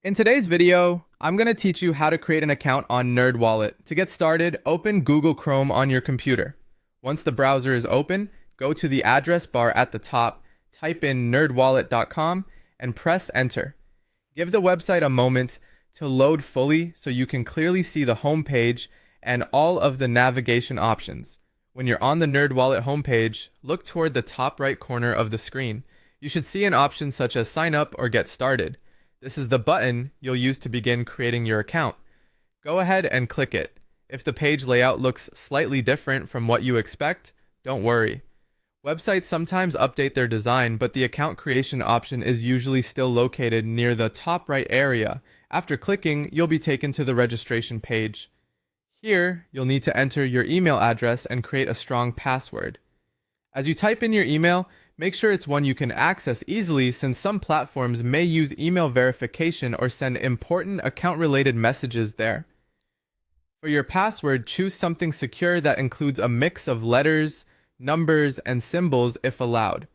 In today's video, I'm going to teach you how to create an account on NerdWallet. To get started, open Google Chrome on your computer. Once the browser is open, go to the address bar at the top, type in nerdwallet.com, and press enter. Give the website a moment to load fully so you can clearly see the home page and all of the navigation options. When you're on the NerdWallet homepage, look toward the top right corner of the screen. You should see an option such as sign up or get started. This is the button you'll use to begin creating your account. Go ahead and click it. If the page layout looks slightly different from what you expect, don't worry. Websites sometimes update their design, but the account creation option is usually still located near the top right area. After clicking, you'll be taken to the registration page. Here, you'll need to enter your email address and create a strong password. As you type in your email, make sure it's one you can access easily since some platforms may use email verification or send important account-related messages there. For your password, choose something secure that includes a mix of letters, numbers, and symbols if allowed.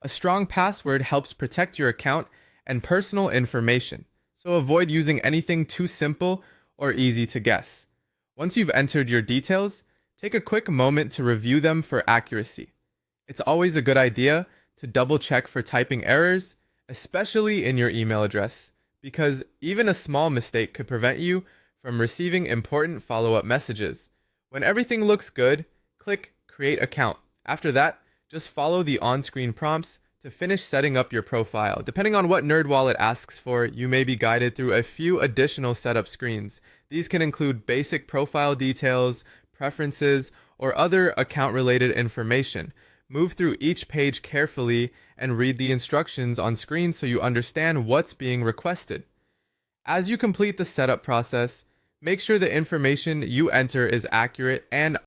A strong password helps protect your account and personal information, so avoid using anything too simple or easy to guess. Once you've entered your details, take a quick moment to review them for accuracy. It's always a good idea to double check for typing errors, especially in your email address, because even a small mistake could prevent you from receiving important follow-up messages. When everything looks good, click Create Account. After that, just follow the on-screen prompts to finish setting up your profile. Depending on what NerdWallet asks for, you may be guided through a few additional setup screens. These can include basic profile details, preferences, or other account-related information. Move through each page carefully and read the instructions on screen so you understand what's being requested. As you complete the setup process, make sure the information you enter is accurate and